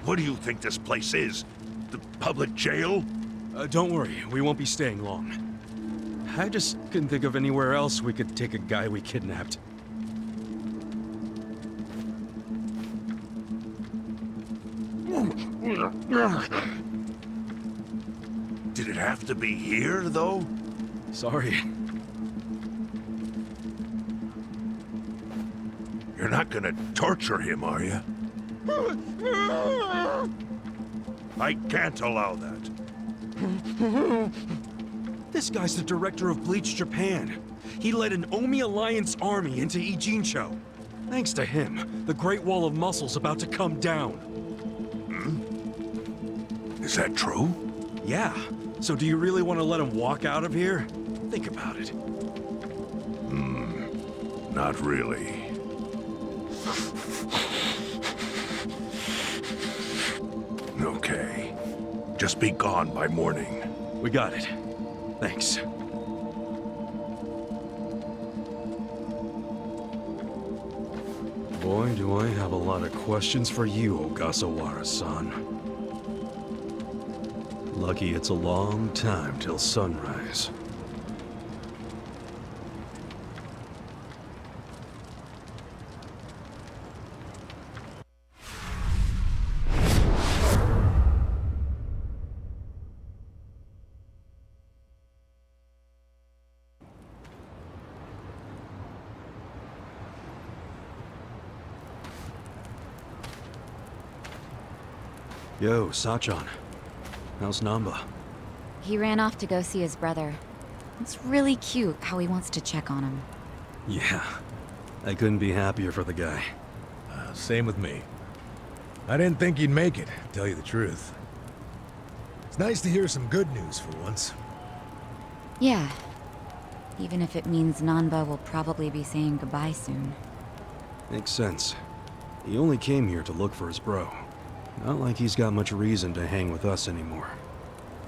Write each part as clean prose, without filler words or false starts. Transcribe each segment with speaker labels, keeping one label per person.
Speaker 1: What do you think this place is? The public jail?
Speaker 2: Don't worry, we won't be staying long. I just couldn't think of anywhere else we could take a guy we kidnapped.
Speaker 1: Did it have to be here, though?
Speaker 2: Sorry.
Speaker 1: You're not gonna torture him, are you? I can't allow that.
Speaker 2: This guy's the director of Bleach Japan. He led an Omi Alliance army into Ijincho. Thanks to him, the Great Wall of Muscle's about to come down.
Speaker 1: Is that true?
Speaker 2: Yeah. So do you really want to let him walk out of here? Think about it.
Speaker 1: Not really. Okay. Just be gone by morning.
Speaker 2: We got it. Thanks. Boy, do I have a lot of questions for you, Ogasawara-san. Lucky it's a long time till sunrise. Yo, Sachan. How's Namba?
Speaker 3: He ran off to go see his brother. It's really cute how he wants to check on him.
Speaker 2: Yeah. I couldn't be happier for the guy.
Speaker 4: Same with me. I didn't think he'd make it, to tell you the truth. It's nice to hear some good news for once.
Speaker 3: Yeah. Even if it means Nanba will probably be saying goodbye soon.
Speaker 2: Makes sense. He only came here to look for his bro. Not like he's got much reason to hang with us anymore.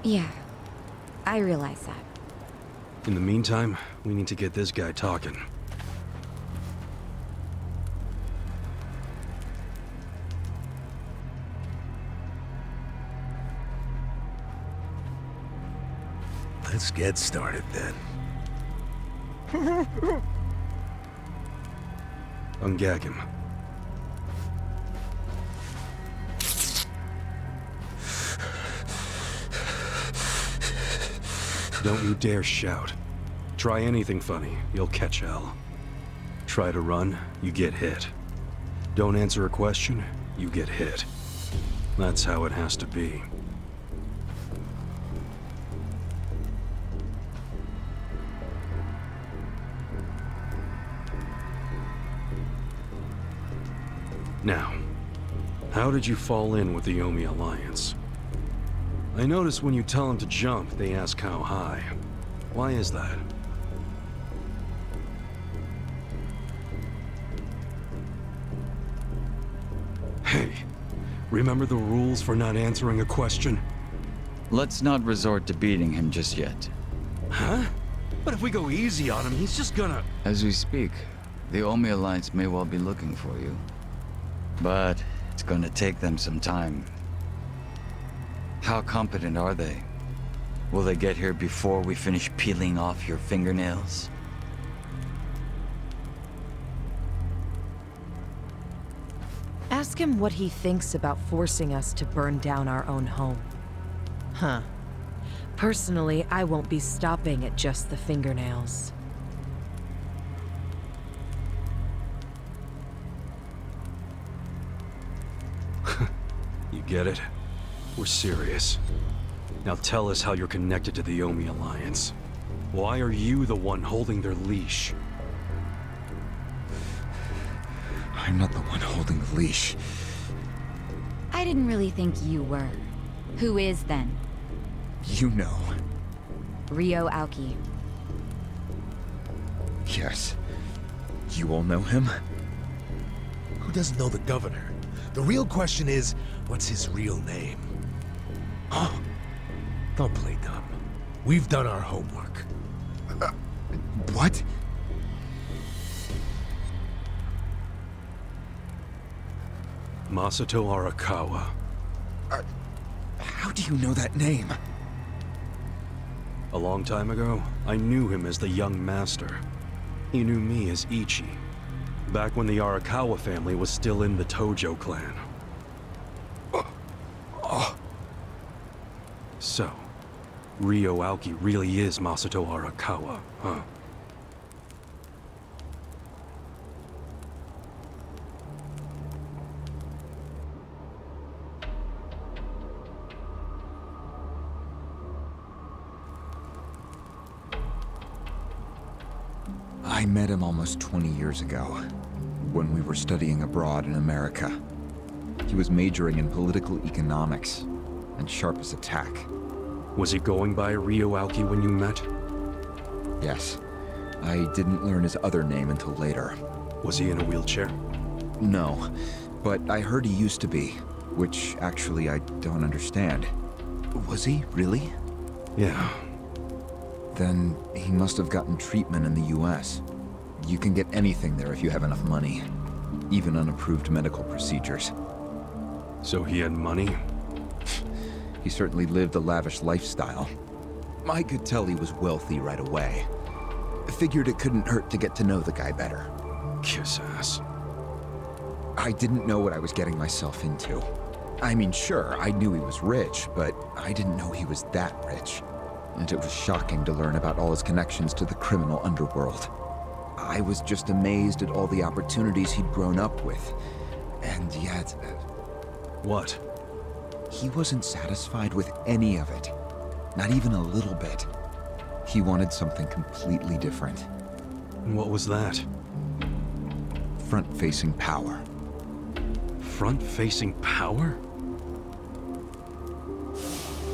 Speaker 3: Yeah. I realize that.
Speaker 2: In the meantime, we need to get this guy talking.
Speaker 4: Let's get started then.
Speaker 2: Ungag him. Don't you dare shout. Try anything funny, you'll catch hell. Try to run, you get hit. Don't answer a question, you get hit. That's how it has to be. Now, how did you fall in with the Omi Alliance? I notice when you tell them to jump, they ask how high. Why is that? Hey, remember the rules for not answering a question?
Speaker 5: Let's not resort to beating him just yet.
Speaker 2: Huh? But if we go easy on him, he's just gonna...
Speaker 5: As we speak, the Omi Alliance may well be looking for you. But it's gonna take them some time. How competent are they? Will they get here before we finish peeling off your fingernails?
Speaker 6: Ask him what he thinks about forcing us to burn down our own home. Huh. Personally, I won't be stopping at just the fingernails.
Speaker 2: You get it? We're serious. Now tell us how you're connected to the Omi Alliance. Why are you the one holding their leash?
Speaker 4: I'm not the one holding the leash.
Speaker 3: I didn't really think you were. Who is then?
Speaker 4: You know.
Speaker 3: Ryo Aoki.
Speaker 4: Yes. You all know him? Who doesn't know the governor? The real question is, what's his real name? Oh, don't play dumb. We've done our homework. What?
Speaker 2: Masato Arakawa.
Speaker 7: How do you know that name?
Speaker 2: A long time ago, I knew him as the young master. He knew me as Ichi, back when the Arakawa family was still in the Tojo clan. So, Ryo Aoki really is Masato Arakawa, huh?
Speaker 7: I met him almost 20 years ago, when we were studying abroad in America. He was majoring in political economics, and sharp as a tack.
Speaker 2: Was he going by Ryo Aoki when you met?
Speaker 7: Yes. I didn't learn his other name until later.
Speaker 2: Was he in a wheelchair?
Speaker 7: No, but I heard he used to be, which actually I don't understand. Was he, really?
Speaker 2: Yeah.
Speaker 7: Then he must have gotten treatment in the US. You can get anything there if you have enough money, even unapproved medical procedures.
Speaker 2: So he had money?
Speaker 7: He certainly lived a lavish lifestyle. I could tell he was wealthy right away. Figured it couldn't hurt to get to know the guy better.
Speaker 2: Kiss ass.
Speaker 7: I didn't know what I was getting myself into. I mean, sure, I knew he was rich, but I didn't know he was that rich. And it was shocking to learn about all his connections to the criminal underworld. I was just amazed at all the opportunities he'd grown up with. And yet...
Speaker 2: What?
Speaker 7: He wasn't satisfied with any of it. Not even a little bit. He wanted something completely different.
Speaker 2: What was that?
Speaker 7: Front-facing power.
Speaker 2: Front-facing power?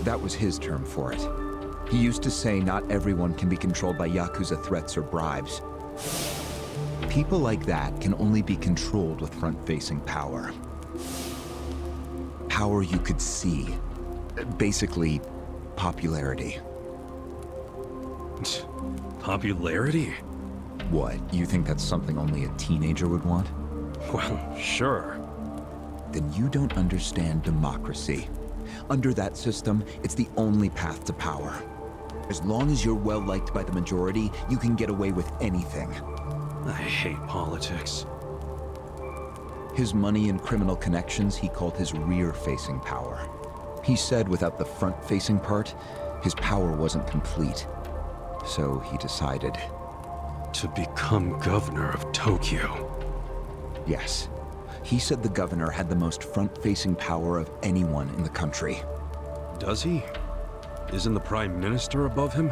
Speaker 7: That was his term for it. He used to say not everyone can be controlled by Yakuza threats or bribes. People like that can only be controlled with front-facing power. Power you could see. Basically, popularity.
Speaker 2: Popularity?
Speaker 7: What, you think that's something only a teenager would want?
Speaker 2: Well, sure.
Speaker 7: Then you don't understand democracy. Under that system, it's the only path to power. As long as you're well-liked by the majority, you can get away with anything.
Speaker 2: I hate politics.
Speaker 7: His money and criminal connections he called his rear-facing power. He said without the front-facing part, his power wasn't complete. So he decided...
Speaker 2: To become governor of Tokyo.
Speaker 7: Yes. He said the governor had the most front-facing power of anyone in the country.
Speaker 2: Does he? Isn't the Prime Minister above him?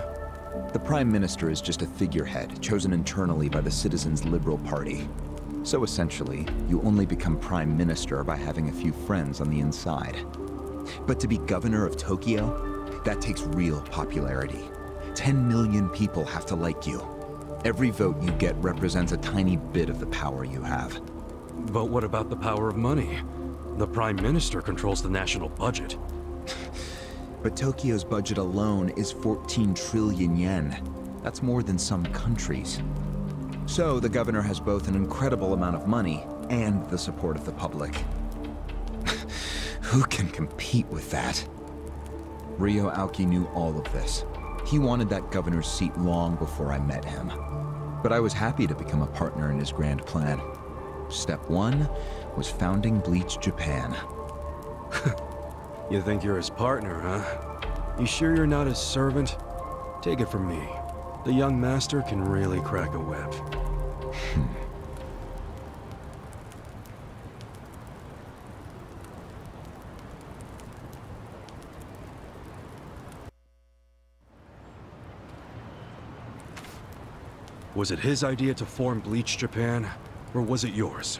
Speaker 7: The Prime Minister is just a figurehead, chosen internally by the Citizens' Liberal Party. So essentially, you only become Prime Minister by having a few friends on the inside. But to be governor of Tokyo, that takes real popularity. 10 million people have to like you. Every vote you get represents a tiny bit of the power you have.
Speaker 2: But what about the power of money? The Prime Minister controls the national budget.
Speaker 7: But Tokyo's budget alone is 14 trillion yen. That's more than some countries. So the governor has both an incredible amount of money and the support of the public. Who can compete with that? Ryo Aoki knew all of this. He wanted that governor's seat long before I met him. But I was happy to become a partner in his grand plan. Step 1 was founding Bleach Japan.
Speaker 2: You think you're his partner, huh? You sure you're not his servant? Take it from me. The young master can really crack a whip. Was it his idea to form Bleach Japan, or was it yours?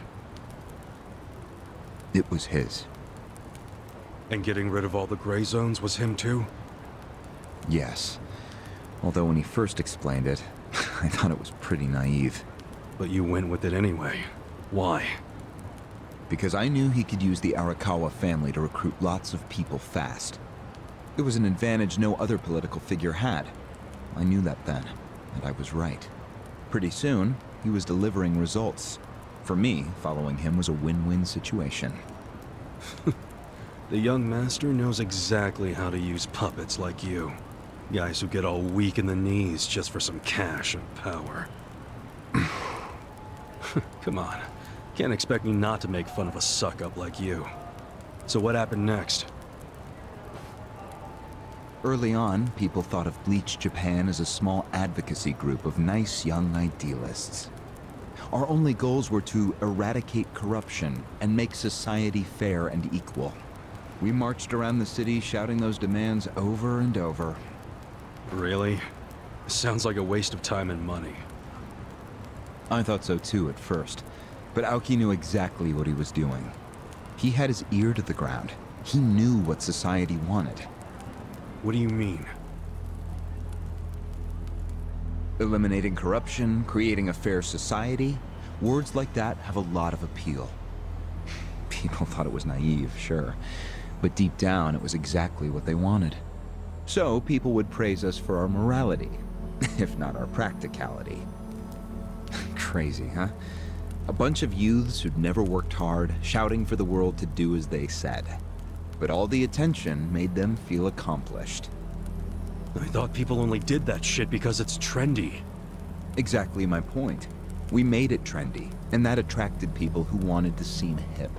Speaker 7: It was his.
Speaker 2: And getting rid of all the gray zones was him too?
Speaker 7: Yes. Although when he first explained it, I thought it was pretty naive.
Speaker 2: But you went with it anyway. Why?
Speaker 7: Because I knew he could use the Arakawa family to recruit lots of people fast. It was an advantage no other political figure had. I knew that then, and I was right. Pretty soon, he was delivering results. For me, following him was a win-win situation.
Speaker 2: The young master knows exactly how to use puppets like you. Guys who get all weak in the knees just for some cash and power. Come on. Can't expect me not to make fun of a suck-up like you. So what happened next?
Speaker 7: Early on, people thought of Bleach Japan as a small advocacy group of nice young idealists. Our only goals were to eradicate corruption and make society fair and equal. We marched around the city shouting those demands over and over.
Speaker 2: Really? Sounds like a waste of time and money.
Speaker 7: I thought so too at first, but Aoki knew exactly what he was doing. He had his ear to the ground. He knew what society wanted.
Speaker 2: What do you mean?
Speaker 7: Eliminating corruption, creating a fair society, words like that have a lot of appeal. People thought it was naive, sure, but deep down it was exactly what they wanted. So people would praise us for our morality, if not our practicality. Crazy, huh? A bunch of youths who'd never worked hard, shouting for the world to do as they said. But all the attention made them feel accomplished.
Speaker 2: I thought people only did that shit because it's trendy.
Speaker 7: Exactly my point. We made it trendy, and that attracted people who wanted to seem hip.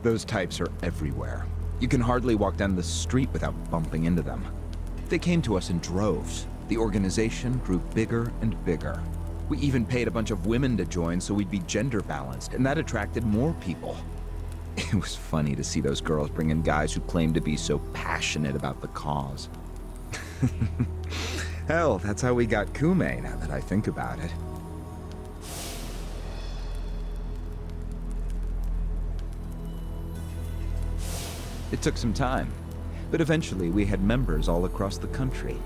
Speaker 7: Those types are everywhere. You can hardly walk down the street without bumping into them. They came to us in droves. The organization grew bigger and bigger. We even paid a bunch of women to join so we'd be gender balanced, and that attracted more people. It was funny to see those girls bring in guys who claimed to be so passionate about the cause. Hell, that's how we got Kume, now that I think about it. It took some time, but eventually we had members all across the country.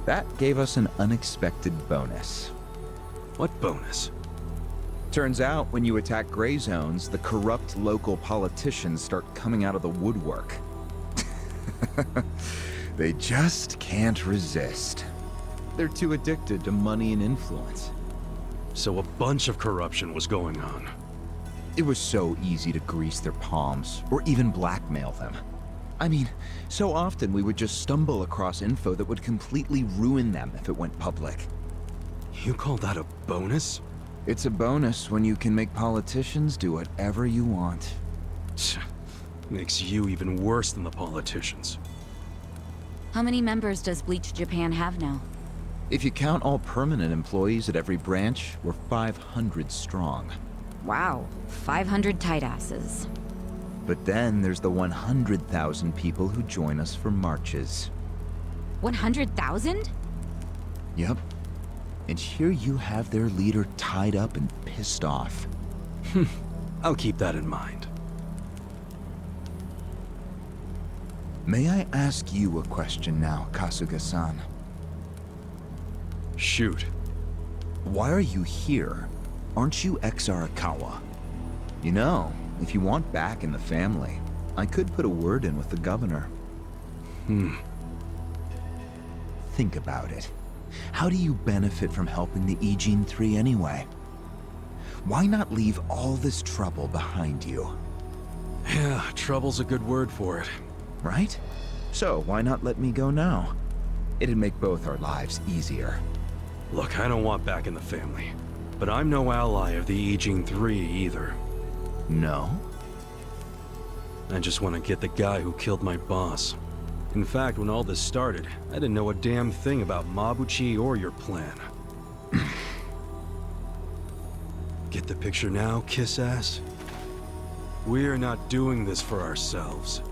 Speaker 7: That gave us an unexpected bonus.
Speaker 2: What bonus?
Speaker 7: Turns out, when you attack gray zones, the corrupt local politicians start coming out of the woodwork. They just can't resist. They're too addicted to money and influence.
Speaker 2: So a bunch of corruption was going on.
Speaker 7: It was so easy to grease their palms, or even blackmail them. I mean, so often we would just stumble across info that would completely ruin them if it went public.
Speaker 2: You call that a bonus?
Speaker 7: It's a bonus when you can make politicians do whatever you want.
Speaker 2: Makes you even worse than the politicians.
Speaker 3: How many members does Bleach Japan have now?
Speaker 7: If you count all permanent employees at every branch, we're 500 strong.
Speaker 3: Wow, 500 tight asses.
Speaker 7: But then there's the 100,000 people who join us for marches.
Speaker 3: 100,000?
Speaker 7: Yep. And here you have their leader tied up and pissed off.
Speaker 2: I'll keep that in mind.
Speaker 7: May I ask you a question now, Kasuga-san?
Speaker 2: Shoot.
Speaker 7: Why are you here? Aren't you ex-Arakawa? You know, if you want back in the family, I could put a word in with the governor. Think about it. How do you benefit from helping the Ijin 3 anyway? Why not leave all this trouble behind you?
Speaker 2: Yeah, trouble's a good word for it.
Speaker 7: Right? So why not let me go now? It'd make both our lives easier.
Speaker 2: Look, I don't want back in the family. But I'm no ally of the Ijin 3 either.
Speaker 7: No?
Speaker 2: I just want to get the guy who killed my boss. In fact, when all this started, I didn't know a damn thing about Mabuchi or your plan. Get the picture now, kiss-ass? We're not doing this for ourselves.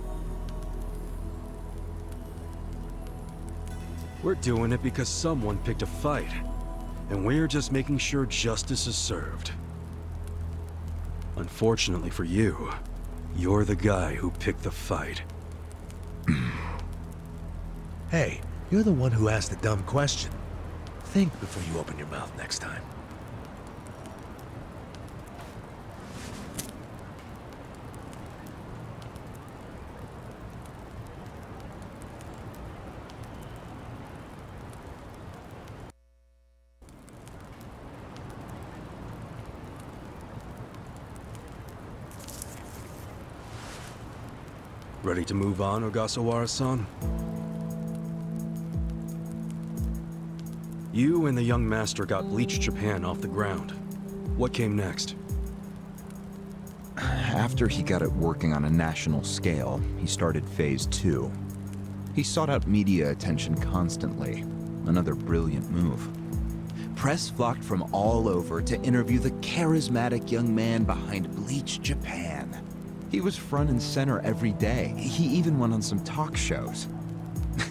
Speaker 2: We're doing it because someone picked a fight. And we're just making sure justice is served. Unfortunately for you, you're the guy who picked the fight.
Speaker 4: Hey, you're the one who asked the dumb question. Think before you open your mouth next time.
Speaker 2: Ready to move on, Ogasawara-san? You and the young master got Bleach Japan off the ground. What came next?
Speaker 7: After he got it working on a national scale, he started Phase 2. He sought out media attention constantly. Another brilliant move. Press flocked from all over to interview the charismatic young man behind Bleach Japan. He was front and center every day. He even went on some talk shows.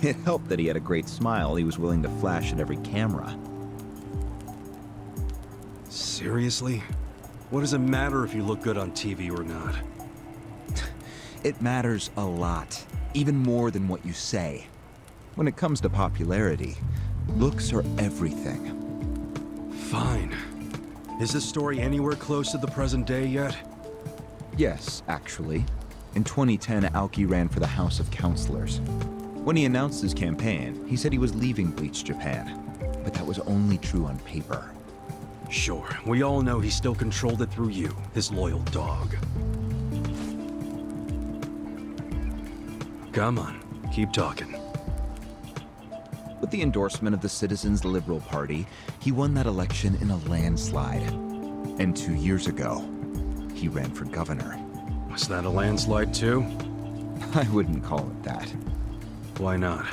Speaker 7: It helped that he had a great smile he was willing to flash at every camera.
Speaker 2: Seriously? What does it matter if you look good on TV or not?
Speaker 7: It matters a lot, even more than what you say. When it comes to popularity, looks are everything.
Speaker 2: Fine. Is this story anywhere close to the present day yet?
Speaker 7: Yes, actually. In 2010, Aoki ran for the House of Councilors. When he announced his campaign, he said he was leaving Bleach Japan. But that was only true on paper.
Speaker 2: Sure, we all know he still controlled it through you, his loyal dog. Come on, keep talking.
Speaker 7: With the endorsement of the Citizens Liberal Party, he won that election in a landslide. And 2 years ago, he ran for governor.
Speaker 2: Was that a landslide too?
Speaker 7: I wouldn't call it that.
Speaker 2: Why not?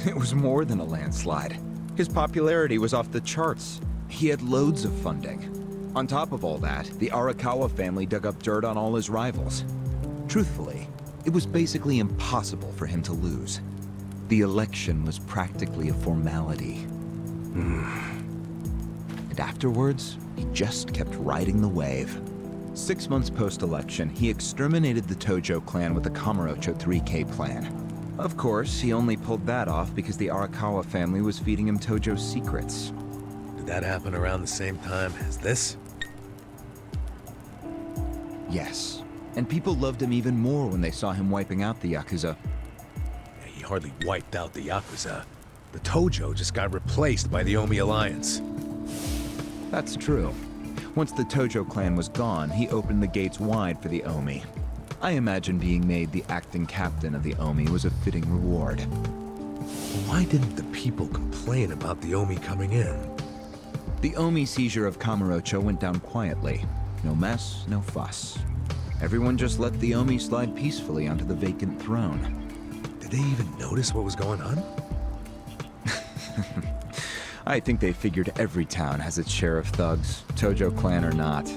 Speaker 7: It was more than a landslide. His popularity was off the charts. He had loads of funding. On top of all that, the Arakawa family dug up dirt on all his rivals. Truthfully, it was basically impossible for him to lose. The election was practically a formality. And afterwards, he just kept riding the wave. 6 months post-election, he exterminated the Tojo clan with the Kamurocho 3K plan. Of course, he only pulled that off because the Arakawa family was feeding him Tojo's secrets.
Speaker 4: Did that happen around the same time as this?
Speaker 7: Yes, and people loved him even more when they saw him wiping out the Yakuza.
Speaker 4: He hardly wiped out the Yakuza. The Tojo just got replaced by the Omi Alliance.
Speaker 7: That's true. Once the Tojo clan was gone, he opened the gates wide for the Omi. I imagine being made the acting captain of the Omi was a fitting reward.
Speaker 4: Why didn't the people complain about the Omi coming in?
Speaker 7: The Omi seizure of Kamurocho went down quietly. No mess, no fuss. Everyone just let the Omi slide peacefully onto the vacant throne.
Speaker 4: Did they even notice what was going on?
Speaker 7: I think they figured every town has its share of thugs, Tojo clan or not.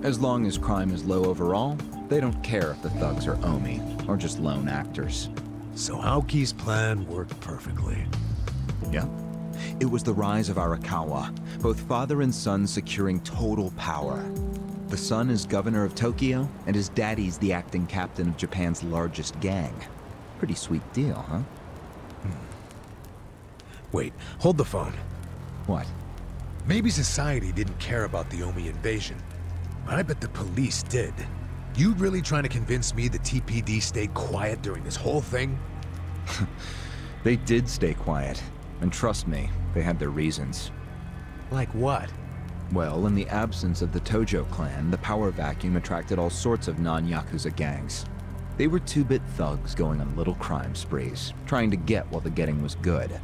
Speaker 7: As long as crime is low overall, they don't care if the thugs are Omi, or just lone actors.
Speaker 4: So Aoki's plan worked perfectly.
Speaker 7: Yep. It was the rise of Arakawa, both father and son securing total power. The son is governor of Tokyo, and his daddy's the acting captain of Japan's largest gang. Pretty sweet deal, huh?
Speaker 4: Wait, hold the phone.
Speaker 7: What?
Speaker 4: Maybe society didn't care about the Omi invasion, but I bet the police did. You really trying to convince me the TPD stayed quiet during this whole thing?
Speaker 7: They did stay quiet, and trust me, they had their reasons.
Speaker 4: Like what?
Speaker 7: Well, in the absence of the Tojo clan, the power vacuum attracted all sorts of non-Yakuza gangs. They were two-bit thugs going on little crime sprees, trying to get while the getting was good.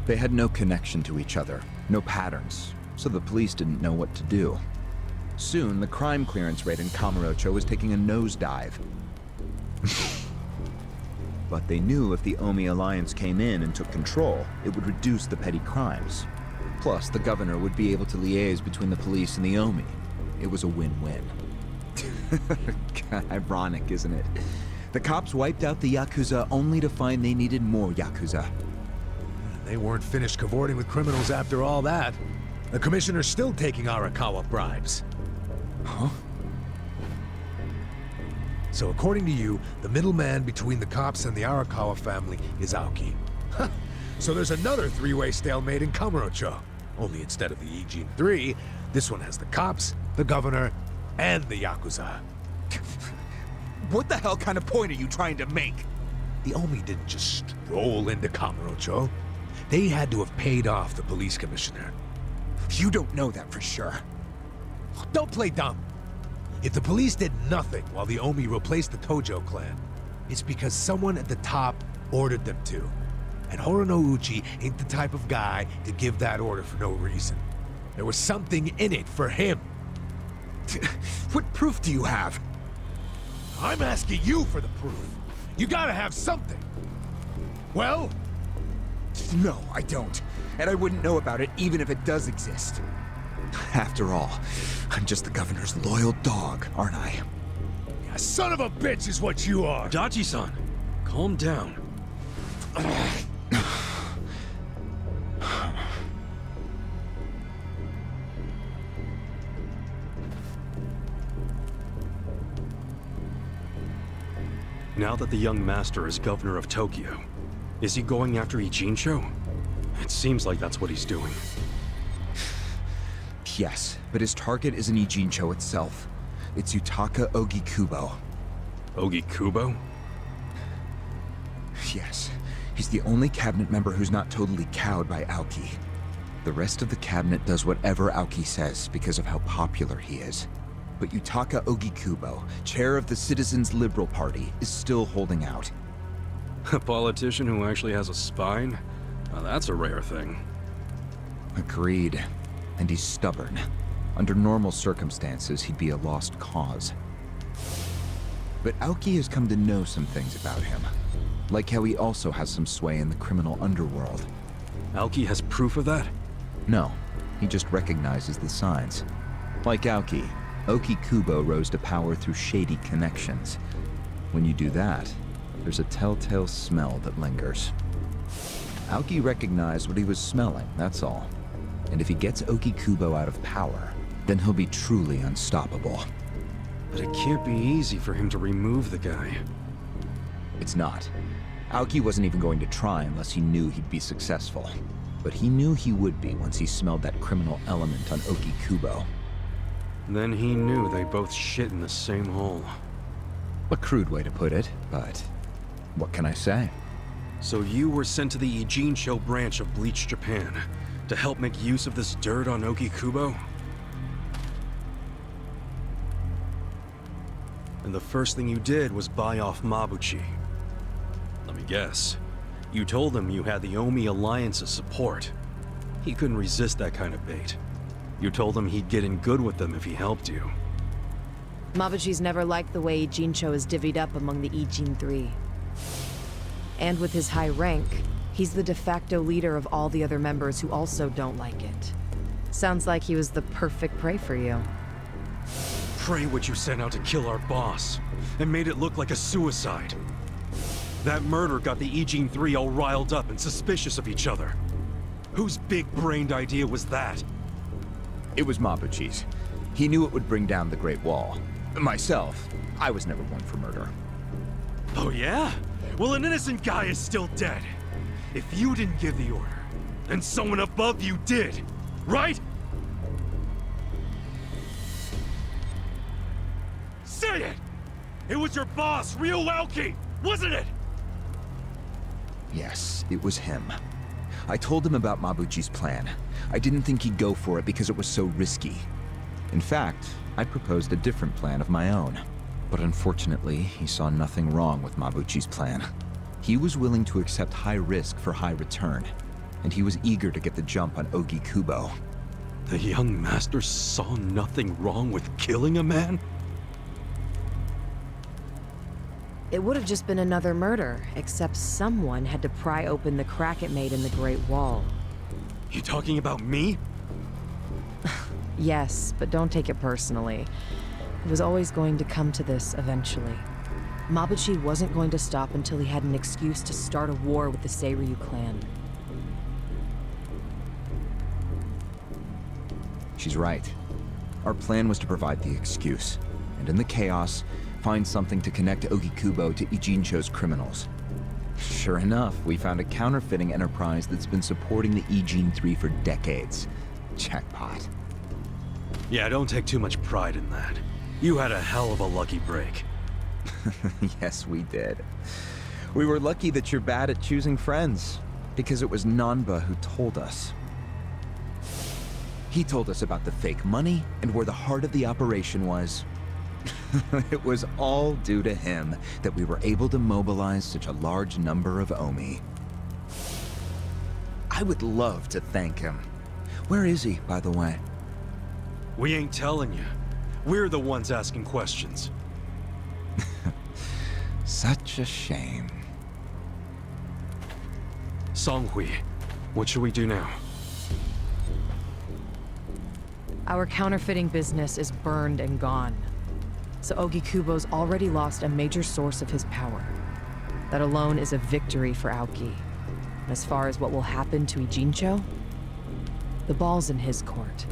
Speaker 7: They had no connection to each other, no patterns, so the police didn't know what to do. Soon, the crime clearance rate in Kamurocho was taking a nosedive. But they knew if the Omi Alliance came in and took control, it would reduce the petty crimes. Plus, the governor would be able to liaise between the police and the Omi. It was a win-win. Ironic, isn't it? The cops wiped out the Yakuza only to find they needed more Yakuza.
Speaker 4: They weren't finished cavorting with criminals after all that. The commissioner's still taking Arakawa bribes.
Speaker 7: Huh?
Speaker 4: So according to you, the middleman between the cops and the Arakawa family is Aoki. So there's another three-way stalemate in Kamurocho. Only instead of the Ijin 3, this one has the cops, the governor, and the Yakuza.
Speaker 7: What the hell kind of point are you trying to make?
Speaker 4: The Omi didn't just stroll into Kamurocho. They had to have paid off the police commissioner.
Speaker 7: You don't know that for sure.
Speaker 4: Don't play dumb. If the police did nothing while the Omi replaced the Tojo clan, it's because someone at the top ordered them to. And Horonouchi ain't the type of guy to give that order for no reason. There was something in it for him.
Speaker 7: What proof do you have?
Speaker 4: I'm asking you for the proof. You gotta have something. Well?
Speaker 7: No, I don't. And I wouldn't know about it even if it does exist. After all, I'm just the governor's loyal dog, aren't I?
Speaker 4: Yeah, son of a bitch is what you are.
Speaker 2: Dachi-san, calm down. Now that the young master is governor of Tokyo, is he going after Ijincho? It seems like that's what he's doing.
Speaker 7: Yes, but his target isn't Ijincho itself. It's Yutaka Ogikubo.
Speaker 2: Ogikubo?
Speaker 7: Yes, he's the only cabinet member who's not totally cowed by Aoki. The rest of the cabinet does whatever Aoki says because of how popular he is. But Yutaka Ogikubo, chair of the Citizens Liberal Party, is still holding out.
Speaker 2: A politician who actually has a spine? Now that's a rare thing.
Speaker 7: Agreed. And he's stubborn. Under normal circumstances, he'd be a lost cause. But Aoki has come to know some things about him. Like how he also has some sway in the criminal underworld.
Speaker 2: Aoki has proof of that?
Speaker 7: No, he just recognizes the signs. Like Aoki, Ogikubo rose to power through shady connections. When you do that, there's a telltale smell that lingers. Aoki recognized what he was smelling, that's all. And if he gets Ogikubo out of power, then he'll be truly unstoppable.
Speaker 2: But it can't be easy for him to remove the guy.
Speaker 7: It's not. Aoki wasn't even going to try unless he knew he'd be successful. But he knew he would be once he smelled that criminal element on Ogikubo.
Speaker 2: Then he knew they both shit in the same hole.
Speaker 7: A crude way to put it, but what can I say?
Speaker 2: So you were sent to the Ijincho branch of Bleach Japan to help make use of this dirt on Ogikubo? And the first thing you did was buy off Mabuchi. Let me guess. You told him you had the Omi Alliance's support. He couldn't resist that kind of bait. You told him he'd get in good with them if he helped you.
Speaker 6: Mabuchi's never liked the way Ijincho is divvied up among the Ijin Three. And with his high rank, he's the de facto leader of all the other members who also don't like it. Sounds like he was the perfect prey for you.
Speaker 2: Pray what you sent out to kill our boss, and made it look like a suicide. That murder got the Ijin Three all riled up and suspicious of each other. Whose big-brained idea was that?
Speaker 7: It was Mabuchi's. He knew it would bring down the Great Wall. Myself, I was never one for murder.
Speaker 2: Oh yeah? Well, an innocent guy is still dead. If you didn't give the order, then someone above you did, right? Say it! It was your boss, Ryuoki, wasn't it?
Speaker 7: Yes, it was him. I told him about Mabuchi's plan. I didn't think he'd go for it because it was so risky. In fact, I proposed a different plan of my own. But unfortunately, he saw nothing wrong with Mabuchi's plan. He was willing to accept high risk for high return, and he was eager to get the jump on Ogikubo.
Speaker 2: The young master saw nothing wrong with killing a man?
Speaker 6: It would have just been another murder, except someone had to pry open the crack it made in the Great Wall.
Speaker 2: You talking about me?
Speaker 6: Yes, but don't take it personally. It was always going to come to this eventually. Mabuchi wasn't going to stop until he had an excuse to start a war with the Seiryu clan.
Speaker 7: She's right. Our plan was to provide the excuse, and in the chaos, find something to connect Ogikubo to Ijincho's criminals. Sure enough, we found a counterfeiting enterprise that's been supporting the Ijin 3 for decades. Jackpot.
Speaker 2: Yeah, don't take too much pride in that. You had a hell of a lucky break.
Speaker 7: Yes, we did. We were lucky that you're bad at choosing friends, because it was Nanba who told us. He told us about the fake money and where the heart of the operation was. It was all due to him that we were able to mobilize such a large number of Omi. I would love to thank him. Where is he, by the way?
Speaker 2: We ain't telling you. We're the ones asking questions.
Speaker 7: Such a shame.
Speaker 2: Seong-Hui, what should we do now?
Speaker 6: Our counterfeiting business is burned and gone. So Ogi-Kubo's already lost a major source of his power. That alone is a victory for Aoki. And as far as what will happen to Ijincho, the ball's in his court.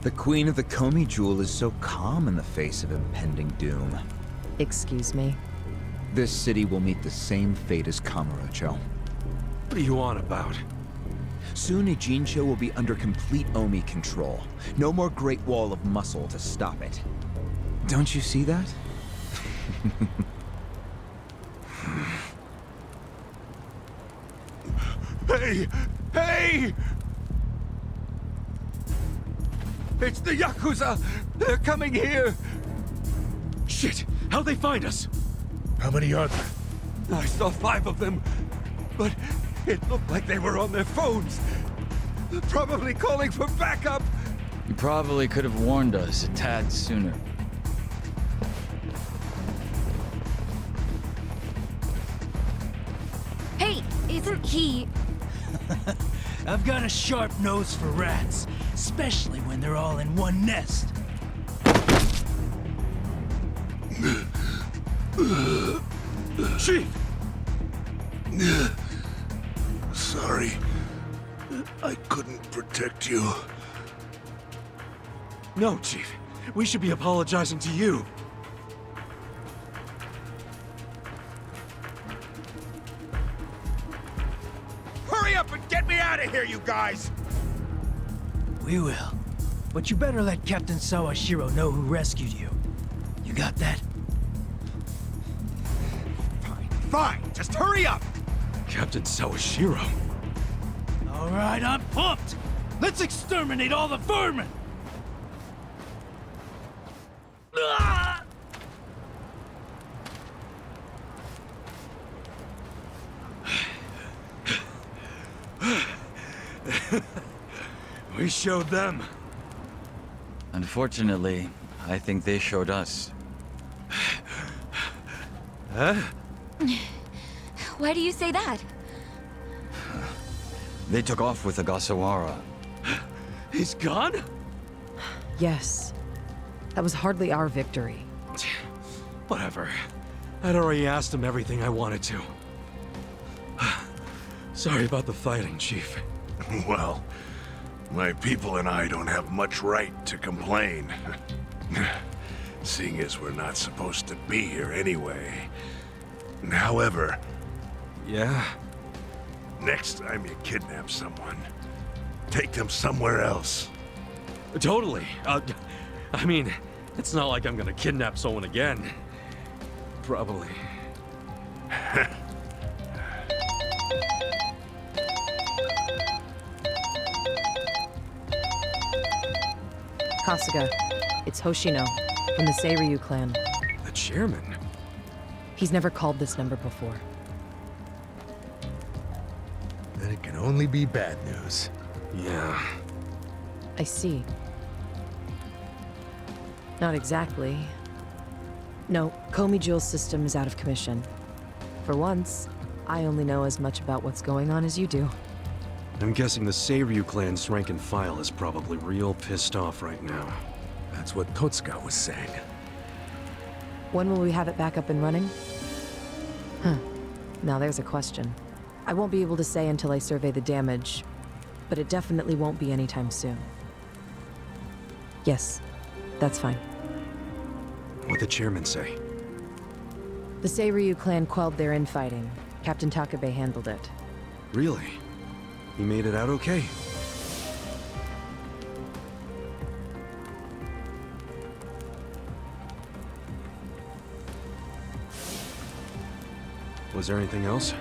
Speaker 7: The Queen of the Komi Jewel is so calm in the face of impending doom.
Speaker 6: Excuse me?
Speaker 7: This city will meet the same fate as Kamurocho.
Speaker 2: What are you on about?
Speaker 7: Soon Ijincho will be under complete Omi control. No more Great Wall of Muscle to stop it. Don't you see that?
Speaker 1: Hey! Hey! It's the Yakuza! They're coming here!
Speaker 2: Shit! How'd they find us?
Speaker 1: How many are there? I saw 5 of them, but it looked like they were on their phones. Probably calling for backup.
Speaker 5: You probably could have warned us a tad sooner.
Speaker 3: Hey, isn't he...
Speaker 8: I've got a sharp nose for rats, especially when they're all in one nest.
Speaker 2: Chief!
Speaker 1: Sorry. I couldn't protect you.
Speaker 2: No, Chief. We should be apologizing to you.
Speaker 1: Hurry up and get me out of here, you guys!
Speaker 8: We will. But you better let Captain Sawashiro know who rescued you. You got that?
Speaker 1: Fine, just hurry up!
Speaker 2: Captain Sawashiro.
Speaker 8: All right, I'm pumped! Let's exterminate all the vermin! Ah!
Speaker 2: We showed them.
Speaker 5: Unfortunately, I think they showed us.
Speaker 2: Huh?
Speaker 3: Why do you say that?
Speaker 5: They took off with Ogasawara.
Speaker 2: He's gone?
Speaker 6: Yes. That was hardly our victory.
Speaker 2: Whatever. I'd already asked him everything I wanted to. Sorry about the fighting, Chief.
Speaker 1: Well, my people and I don't have much right to complain. Seeing as we're not supposed to be here anyway. However,
Speaker 2: Yeah?
Speaker 1: next time you kidnap someone, take them somewhere else.
Speaker 2: Totally. I mean, it's not like I'm gonna kidnap someone again. Probably.
Speaker 6: Kasuga, it's Hoshino, from the Seiryu clan.
Speaker 2: The chairman?
Speaker 6: He's never called this number before.
Speaker 4: Then it can only be bad news.
Speaker 2: Yeah.
Speaker 6: I see. Not exactly. No, Komi Jewel's system is out of commission. For once, I only know as much about what's going on as you do.
Speaker 2: I'm guessing the Seiryu clan's rank and file is probably real pissed off right now.
Speaker 4: That's what Totsuka was saying.
Speaker 6: When will we have it back up and running? Huh. Now there's a question. I won't be able to say until I survey the damage, but it definitely won't be anytime soon. Yes, that's fine.
Speaker 2: What'd the chairman say?
Speaker 6: The Seiryu clan quelled their infighting. Captain Takabe handled it.
Speaker 2: Really? He made it out okay? Was there anything else?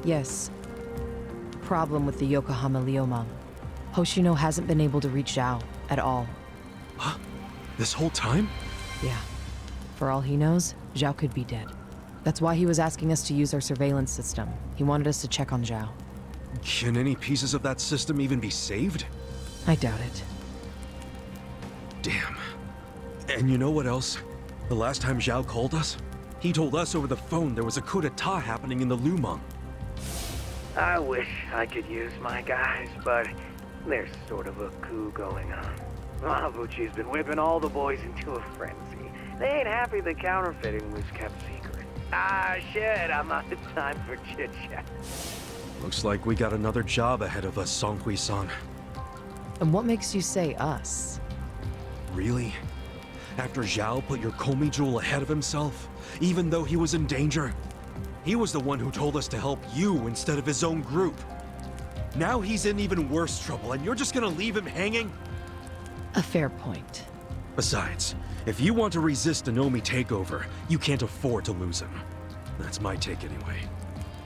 Speaker 6: Yes. Problem with the Yokohama Leomon. Hoshino hasn't been able to reach Zhao at all.
Speaker 2: Huh? This whole time?
Speaker 6: Yeah. For all he knows, Zhao could be dead. That's why he was asking us to use our surveillance system. He wanted us to check on Zhao.
Speaker 2: Can any pieces of that system even be saved?
Speaker 6: I doubt it.
Speaker 2: Damn. And you know what else? The last time Zhao called us, he told us over the phone there was a coup d'etat happening in the Lumang.
Speaker 9: I wish I could use my guys, but there's sort of a coup going on. Mabuchi's been whipping all the boys into a frenzy. They ain't happy the counterfeiting was kept secret. Ah, shit, I'm out of time for chit-chat.
Speaker 2: Looks like we got another job ahead of us, Seong-Hui-san.
Speaker 6: And what makes you say us?
Speaker 2: Really? After Zhao put your Komi jewel ahead of himself, even though he was in danger? He was the one who told us to help you instead of his own group. Now he's in even worse trouble, and you're just gonna leave him hanging?
Speaker 6: A fair point.
Speaker 2: Besides, if you want to resist a Nomi takeover, you can't afford to lose him. That's my take anyway.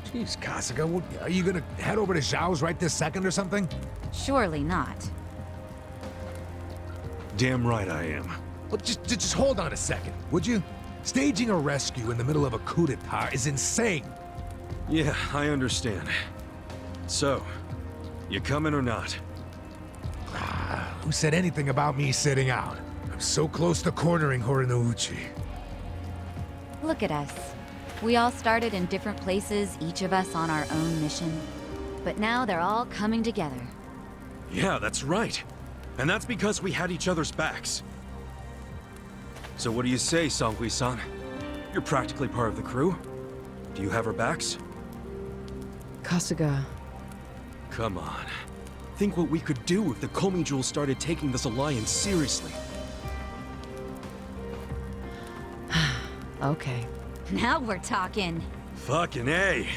Speaker 4: Jeez, Kasuga, are you gonna head over to Zhao's right this second or something?
Speaker 3: Surely not.
Speaker 2: Damn right I am.
Speaker 4: Well, just hold on a second, would you? Staging a rescue in the middle of a coup d'etat is insane.
Speaker 2: Yeah, I understand. So, you coming or not?
Speaker 4: Who said anything about me sitting out? I'm so close to cornering Horinouchi.
Speaker 3: Look at us. We all started in different places, each of us on our own mission. But now they're all coming together.
Speaker 2: Yeah, that's right. And that's because we had each other's backs. So what do you say, Seong-Hui-san? You're practically part of the crew. Do you have our backs?
Speaker 6: Kasuga,
Speaker 2: Come on. Think what we could do if the Komi Jewel started taking this alliance seriously.
Speaker 6: okay.
Speaker 3: Now we're talking.
Speaker 2: Fucking A.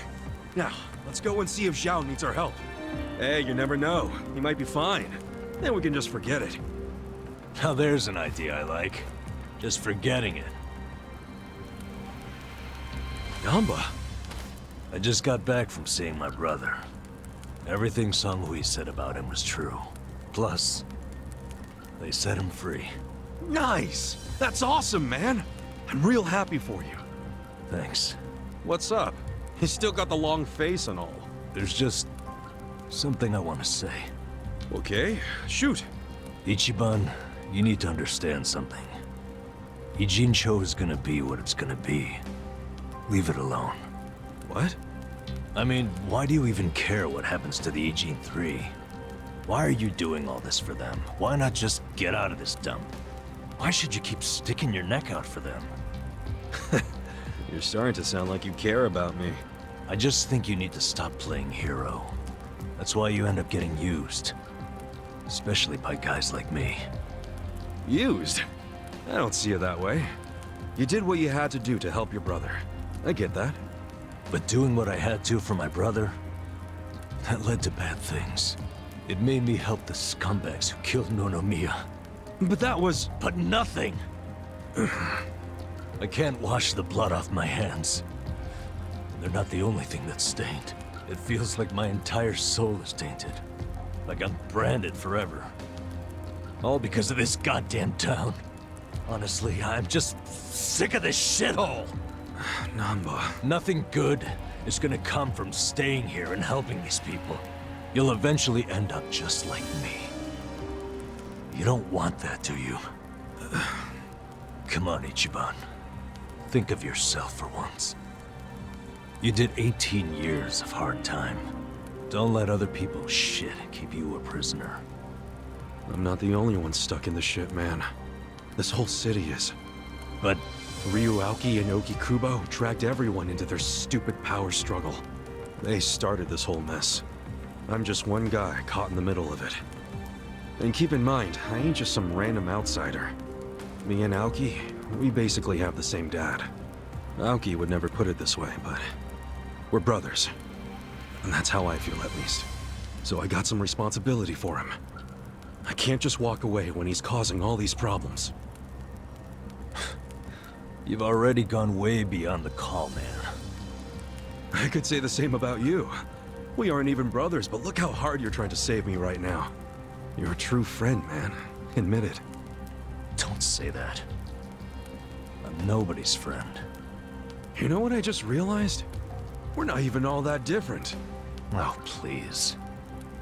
Speaker 2: Now, let's go and see if Zhao needs our help. Hey, you never know. He might be fine. Then we can just forget it.
Speaker 10: Now there's an idea I like. Just forgetting it.
Speaker 2: Namba.
Speaker 10: I just got back from seeing my brother. Everything Seong-Hui said about him was true. Plus, they set him free.
Speaker 2: Nice! That's awesome, man! I'm real happy for you.
Speaker 10: Thanks.
Speaker 2: What's up? He's still got the long face and all.
Speaker 10: There's just something I want to say.
Speaker 2: Okay, shoot.
Speaker 10: Ichiban, you need to understand something. Ijincho is gonna be what it's gonna be. Leave it alone.
Speaker 2: What?
Speaker 10: I mean, why do you even care what happens to the Ijin 3? Why are you doing all this for them? Why not just get out of this dump? Why should you keep sticking your neck out for them?
Speaker 2: You're starting to sound like you care about me.
Speaker 10: I just think you need to stop playing hero. That's why you end up getting used. Especially by guys like me.
Speaker 2: Used? I don't see it that way. You did what you had to do to help your brother. I get that.
Speaker 10: But doing what I had to for my brother, that led to bad things. It made me help the scumbags who killed Nonomiya.
Speaker 2: But that was...
Speaker 10: But nothing! I can't wash the blood off my hands. They're not the only thing that's stained. It feels like my entire soul is tainted. Like I'm branded forever. All because of this goddamn town. Honestly, I'm just sick of this shithole!
Speaker 2: Namba...
Speaker 10: Nothing good is gonna come from staying here and helping these people. You'll eventually end up just like me. You don't want that, do you? Come on, Ichiban. Think of yourself for once. You did 18 years of hard time. Don't let other people's shit keep you a prisoner.
Speaker 2: I'm not the only one stuck in the shit, man. This whole city is.
Speaker 10: But
Speaker 2: Ryuauki and Okikubo dragged everyone into their stupid power struggle. They started this whole mess. I'm just one guy caught in the middle of it. And keep in mind, I ain't just some random outsider. Me and Aoki, we basically have the same dad. Aoki would never put it this way, but we're brothers. And that's how I feel, at least. So I got some responsibility for him. I can't just walk away when he's causing all these problems.
Speaker 10: you've already gone way beyond the call, man.
Speaker 2: I could say the same about you. We aren't even brothers, but look how hard you're trying to save me right now. You're a true friend, man. Admit it.
Speaker 10: Don't say that. I'm nobody's friend.
Speaker 2: You know what I just realized? We're not even all that different.
Speaker 10: Oh, please.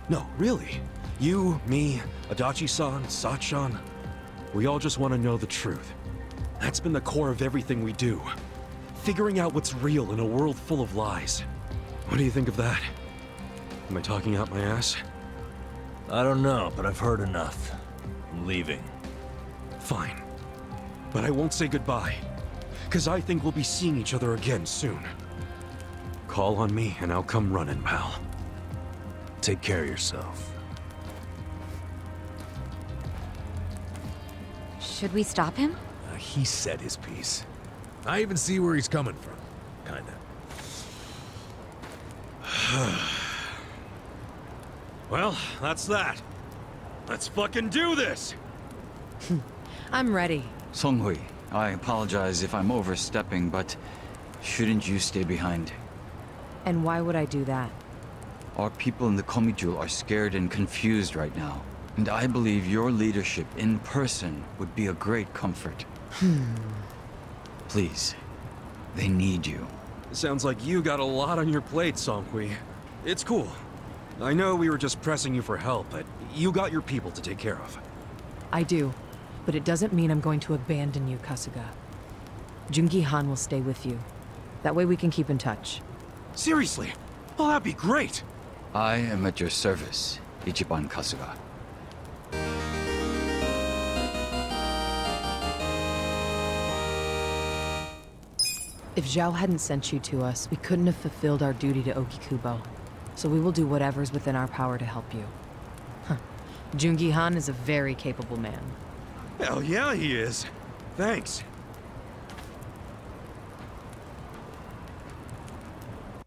Speaker 2: No, really. You, me, Adachi-san, Sachan. We all just want to know the truth. That's been the core of everything we do. Figuring out what's real in a world full of lies. What do you think of that? Am I talking out my ass?
Speaker 10: I don't know, but I've heard enough. I'm leaving.
Speaker 2: Fine. But I won't say goodbye. 'Cause I think we'll be seeing each other again soon. Call on me and I'll come running, pal.
Speaker 10: Take care of yourself.
Speaker 3: Should we stop him?
Speaker 4: He said his piece. I even see where he's coming from. Kinda.
Speaker 2: Well, that's that. Let's fucking do this!
Speaker 6: I'm ready.
Speaker 5: Seong-Hui, I apologize if I'm overstepping, but shouldn't you stay behind?
Speaker 6: And why would I do that?
Speaker 5: Our people in the Komijul are scared and confused right now, and I believe your leadership in person would be a great comfort. Please, they need you.
Speaker 2: Sounds like you got a lot on your plate, Seong-Hui. It's cool. I know we were just pressing you for help, but you got your people to take care of.
Speaker 6: I do, but it doesn't mean I'm going to abandon you, Kasuga. Joon-gi Han will stay with you. That way we can keep in touch.
Speaker 2: Seriously? Oh, that'd be great!
Speaker 5: I am at your service, Ichiban Kasuga.
Speaker 6: If Zhao hadn't sent you to us, we couldn't have fulfilled our duty to Okikubo. So we will do whatever's within our power to help you. Huh. Joon-gi Han is a very capable man.
Speaker 2: Hell yeah, he is. Thanks.